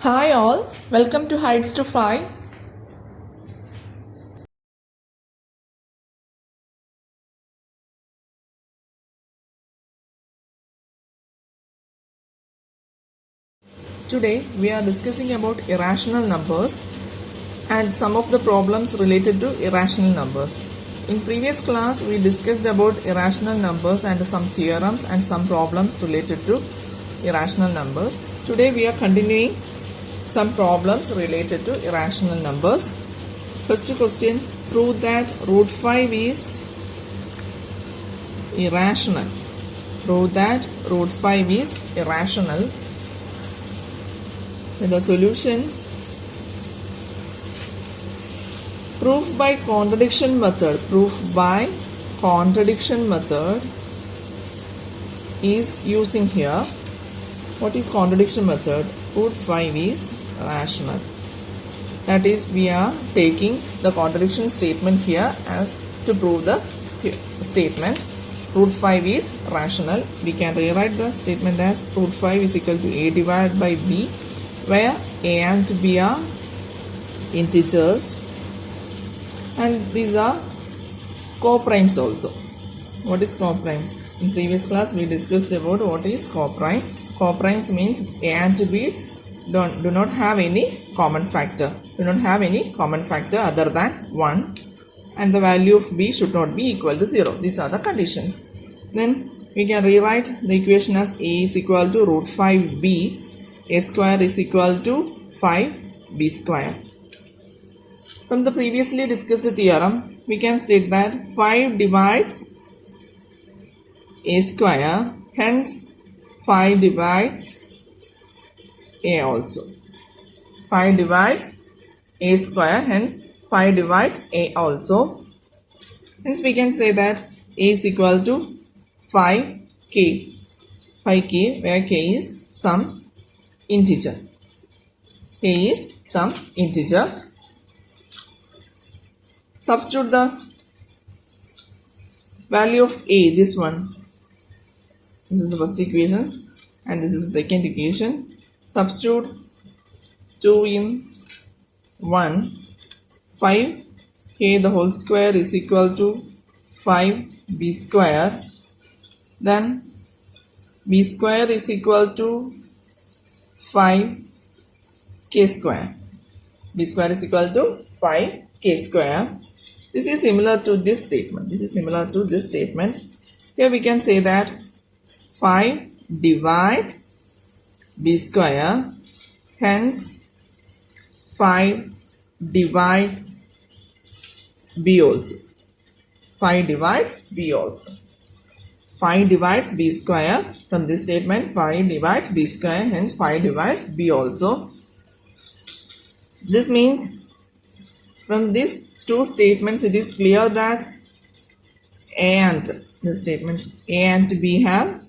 Hi all, welcome to Heights to Fly. Today we are discussing about irrational numbers and some of the problems related to irrational numbers. In previous class we discussed about irrational numbers and some theorems and some problems related to irrational numbers. Today we are continuing some problems related to irrational numbers. First question, prove that root 5 is irrational. Prove that root 5 is irrational. Then the solution, proof by contradiction method. Proof by contradiction method is using here. What is contradiction method? Root 5 is rational. That is, we are taking the contradiction statement here as to prove the statement. Root 5 is rational. We can rewrite the statement as root 5 is equal to a divided by b, where a and b are integers and these are coprimes also. What is coprimes? In previous class we discussed about what is coprime. Coprimes means a and b do not have any common factor. Do not have any common factor other than 1, and the value of b should not be equal to 0. These are the conditions. Then we can rewrite the equation as a is equal to root 5b. A square is equal to 5b square. From the previously discussed theorem, we can state that 5 divides a square, hence 5 divides a also. 5 divides a square, hence 5 divides a also. Hence we can say that a is equal to 5k. 5k, where k is some integer. K is some integer. Substitute the value of a, this one. This is the first equation and this is the second equation. Substitute 2 in 1. 5k the whole square is equal to 5b square. Then b square is equal to 5k square. B square is equal to 5k square. This is similar to this statement. This is similar to this statement. Here we can say that 5 divides b square. Hence 5 divides b also. 5 divides b also. 5 divides b square. From this statement 5 divides b square, hence 5 divides b also. This means from these two statements it is clear that a and the statements a and b have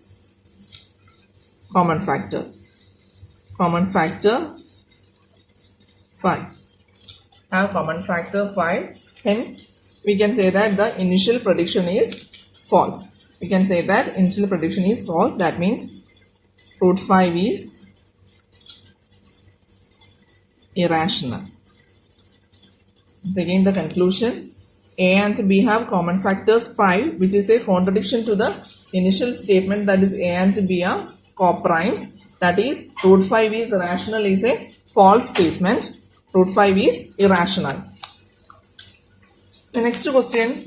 common factor. Common factor 5. Have common factor 5. Hence we can say that the initial prediction is false. We can say that initial prediction is false. That means root 5 is irrational. Once again the conclusion, a and b have common factors 5, which is a contradiction to the initial statement, that is a and b are coprimes. That is root 5 is rational is a false statement. Root 5 is irrational. The next question,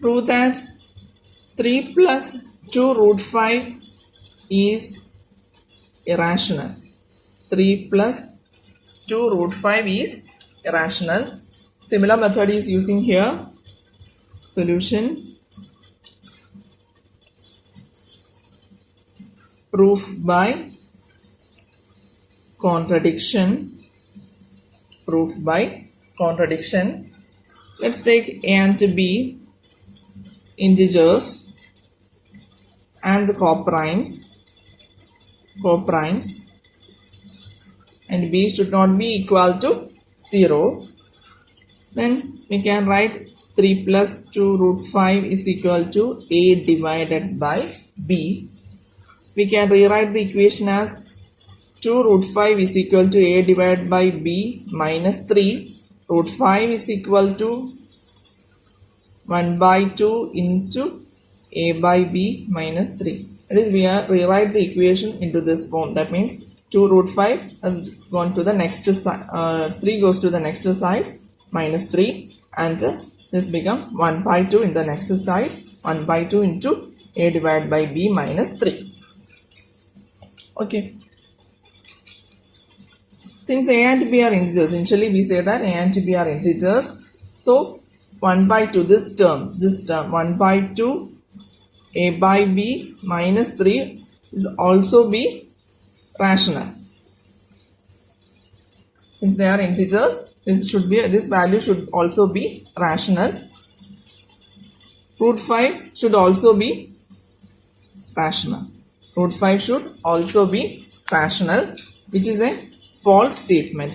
prove that 3 plus 2 root 5 is irrational. 3 plus 2 root 5 is irrational. Similar method is using here. Solution, proof by contradiction. Proof by contradiction. Let's take a and b integers and the coprimes, and b should not be equal to 0. Then we can write 3 plus 2 root 5 is equal to a divided by b. We can rewrite the equation as 2 root 5 is equal to a divided by b minus 3 root 5 is equal to 1 by 2 into a by b minus 3. That is, we are rewrite the equation into this form. That means 2 root 5 has gone to the next side, 3 goes to the next side, minus 3, and this become 1 by 2 in the next side, 1 by 2 into a divided by b minus 3. Okay. Since a and b are integers, initially we say that a and b are integers. So 1 by 2, this term 1 by 2 a by b minus 3 is also be rational. Since they are integers, this value should also be rational. Root 5 should also be rational. Root 5 should also be rational, which is a false statement.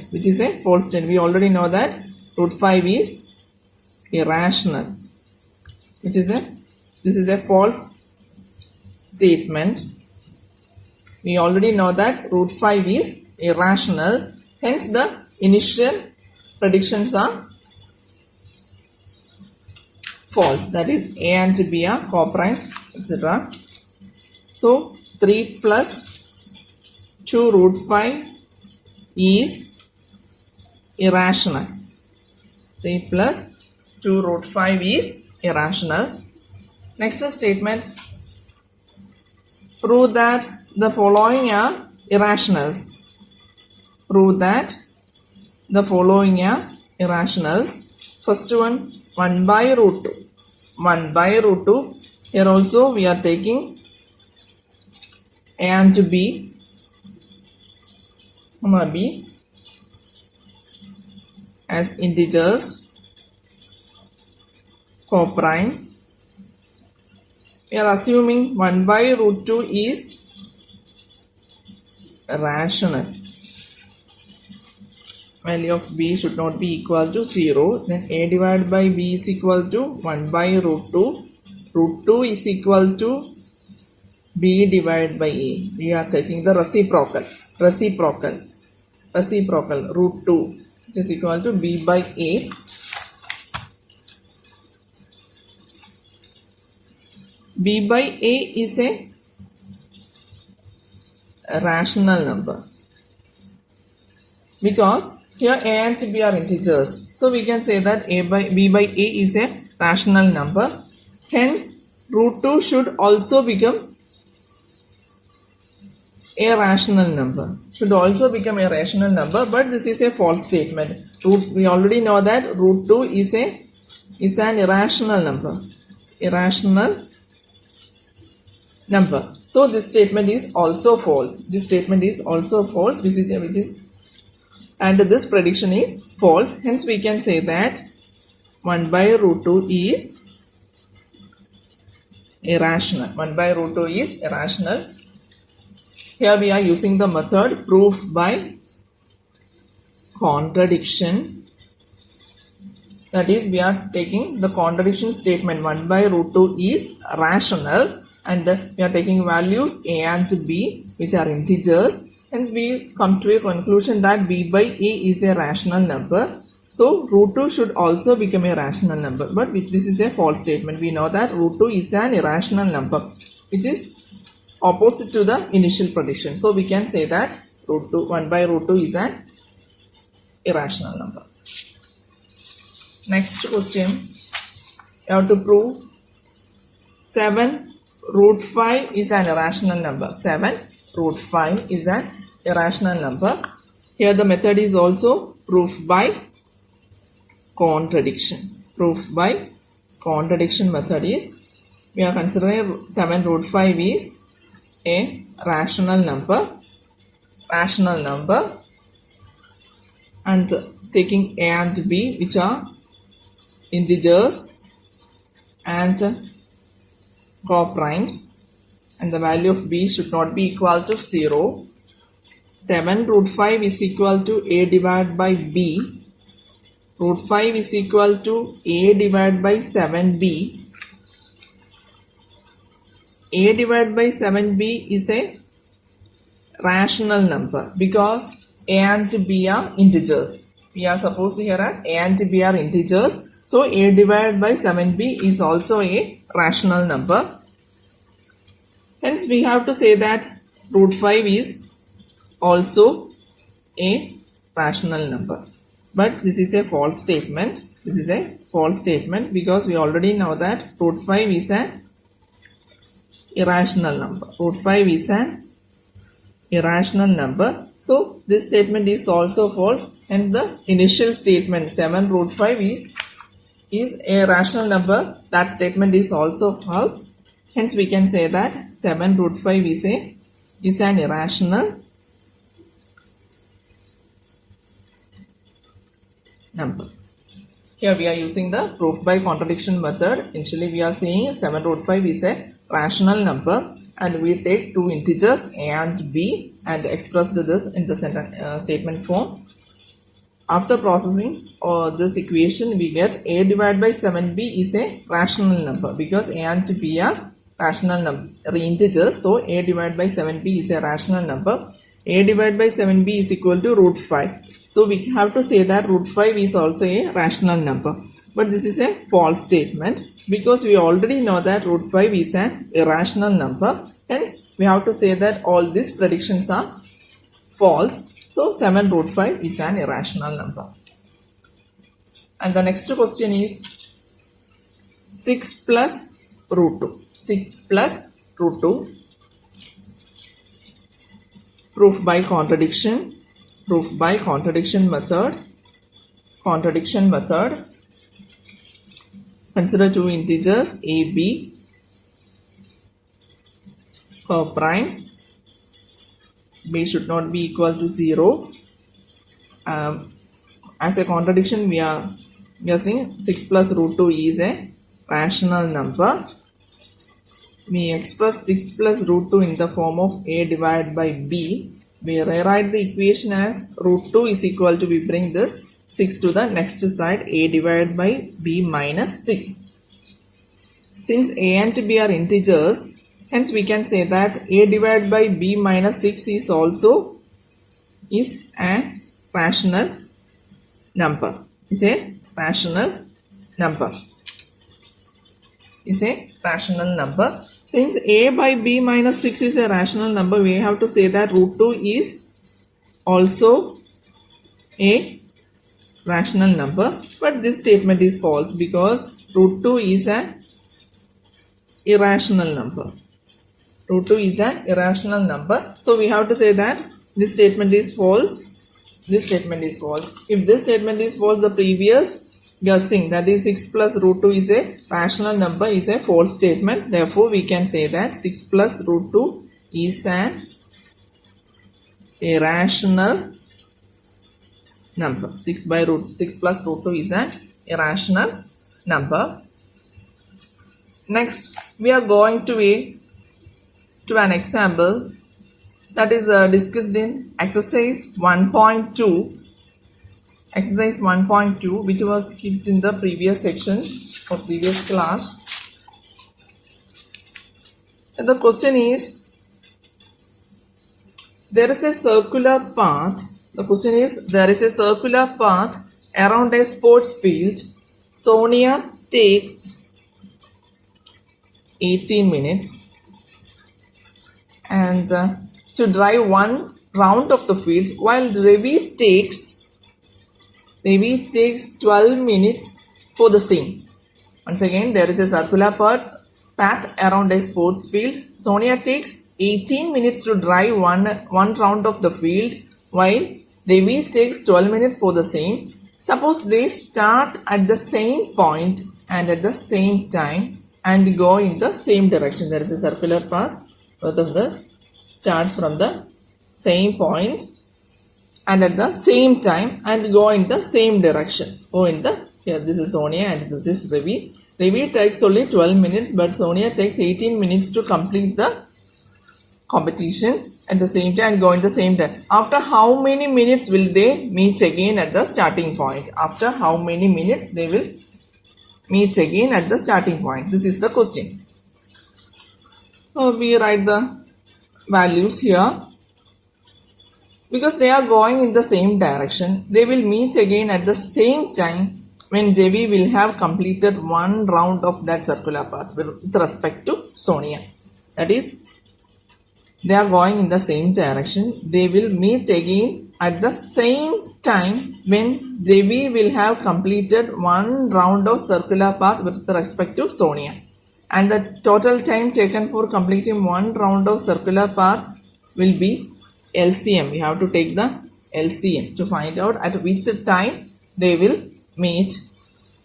We already know that root 5 is irrational. This is a false statement. We already know that root 5 is irrational. Hence, the initial predictions are false. That is, a and b are co-primes, etc. So, 3 plus 2 root 5 is irrational. 3 plus 2 root 5 is irrational. Next statement. Prove that the following are irrationals. Prove that the following are irrationals. First one, 1 by root 2. 1 by root 2. Here also we are taking a and b, as integers, co-primes. We are assuming 1 by root 2 is rational. Value of b should not be equal to 0. Then a divided by b is equal to 1 by root 2. Root 2 is equal to b divided by a. We are taking the reciprocal. Root 2, which is equal to b by a. B by a is a rational number, because here a and b are integers. So we can say that b by a is a rational number. Hence, root 2 should also become a rational number. But this is a false statement. We already know that root 2 is an irrational number. So this statement is also false. And this prediction is false. Hence we can say that 1 by root 2 is irrational. Here we are using the method proof by contradiction. That is, we are taking the contradiction statement 1 by root 2 is rational, and we are taking values a and b, which are integers. Hence we come to a conclusion that b by a is a rational number. So root 2 should also become a rational number. But this is a false statement. We know that root 2 is an irrational number, which is opposite to the initial prediction. So we can say that 1 by root 2 is an irrational number. Next question. You have to prove 7 root 5 is an irrational number. 7 root 5 is an irrational number. Here the method is also proof by contradiction. Method is, we are considering 7 root 5 is a rational number, and taking a and b, which are integers and co-primes, and the value of b should not be equal to 0. 7 root 5 is equal to a divided by b. root 5 is equal to a divided by 7b. A divided by 7b is a rational number because a and b are integers. We are supposed to hear as a and b are integers. So a divided by 7b is also a rational number. Hence we have to say that root 5 is also a rational number. But this is a false statement. This is a false statement because we already know that root 5 is an irrational number. Root 5 is an irrational number. So this statement is also false. Hence the initial statement 7 root 5 is a rational number. That statement is also false. Hence we can say that 7 root 5 is an irrational number. Here we are using the proof by contradiction method. Initially we are saying 7 root 5 is a rational number and we take two integers a and b and express this in the sentence, statement form. After processing this equation we get a divided by 7b is a rational number because a and b are rational number integers. So a divided by 7b is a rational number. A divided by 7b is equal to root 5. So we have to say that root 5 is also a rational number. But this is a false statement because we already know that root 5 is an irrational number. Hence we have to say that all these predictions are false. So 7 root 5 is an irrational number. And the next question is 6 plus root 2. 6 plus root 2. Proof by contradiction. Proof by contradiction method. Contradiction method. Consider two integers a, b for primes. B should not be equal to 0. As a contradiction we are saying 6 plus root 2 is a rational number. We express 6 plus root 2 in the form of a divided by b. We rewrite the equation as root 2 is equal to, we bring this 6 to the next side, a divided by b minus 6. Since a and b are integers, hence we can say that a divided by b minus 6 is also a rational number. Is a rational number. Is a rational number. Since a by b minus 6 is a rational number, we have to say that root 2 is also a rational number. But this statement is false because root 2 is an irrational number. Root 2 is an irrational number. So we have to say that this statement is false. This statement is false. If this statement is false, the previous guessing, that is 6 plus root 2 is a rational number, is a false statement. Therefore we can say that 6 plus root 2 is an irrational number. 6 plus root 2 is an irrational number. Next we are going to an example that is discussed in exercise 1.2. Exercise 1.2, which was skipped in the previous section or previous class. And the question is, there is a circular path. The question is, there is a circular path around a sports field. Sonia takes 18 minutes and to drive one round of the field, while Ravi takes 12 minutes for the same. Once again, there is a circular path around a sports field. Sonia takes 18 minutes to drive one round of the field, while Ravi takes 12 minutes for the same. Suppose they start at the same point and at the same time and go in the same direction. There is a circular path. Both of them start from the same point and at the same time and go in the same direction. Here this is Sonia and this is Ravi. Ravi takes only 12 minutes, but Sonia takes 18 minutes to complete the competition at the same time and go in the same time. After how many minutes will they meet again at the starting point? After how many minutes they will meet again at the starting point? This is the question. So we write the values here. Because they are going in the same direction, they will meet again at the same time when Devi will have completed one round of that circular path with respect to Sonia. That is, they are going in the same direction. They will meet again at the same time when Devi will have completed one round of circular path with respect to Sonia. And the total time taken for completing one round of circular path will be LCM. We have to take the LCM to find out at which time they will meet.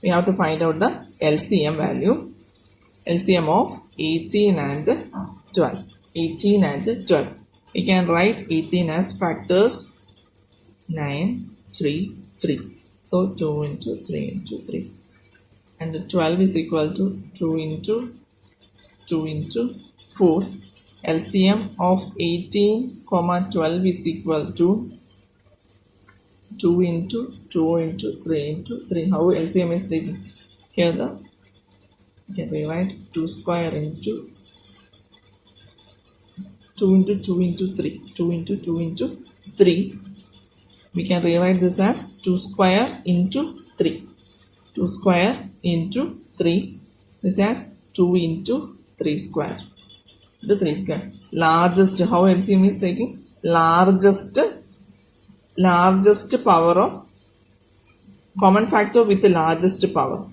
We have to find out the LCM value. LCM of 18 and 12. 18 and 12. We can write 18 as factors 9, 3, 3. So 2 into 3 into 3. And 12 is equal to 2 into 4. LCM of 18, 12 is equal to 2 into 2 into 3 into 3. How LCM is taken? Here you can rewrite 2 square into 2 into 2 into 3. 2 into 2 into 3. We can rewrite this as 2 square into 3. 2 square into 3. This as 2 into 3 square. The 3 square. Largest, how LCM is taking? Largest power of common factor with the largest power.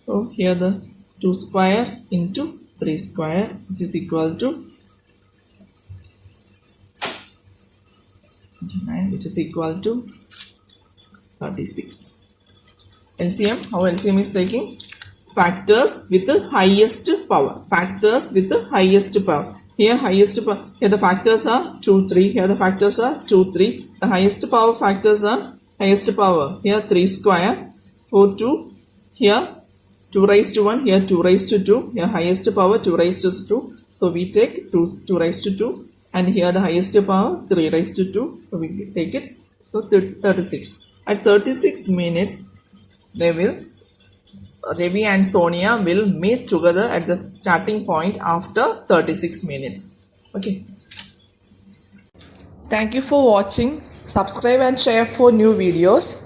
So here the 2 square into 3 square, which is equal to 9, which is equal to 36. LCM, how LCM is taking? Factors with the highest power. Factors with the highest power. Here highest power. Here the factors are 2, 3. Here the factors are 2, 3. The highest power factors are highest power. Here 3 square, 4, 2. Here 2 raised to 1. Here 2 raised to 2. Here highest power 2 raised to 2. So we take 2 raised to 2. And here the highest power 3 raised to 2. So we take it. So 36. At 36 minutes, Devi and Sonia will meet together at the starting point after 36 minutes. Okay. Thank you for watching. Subscribe and share for new videos.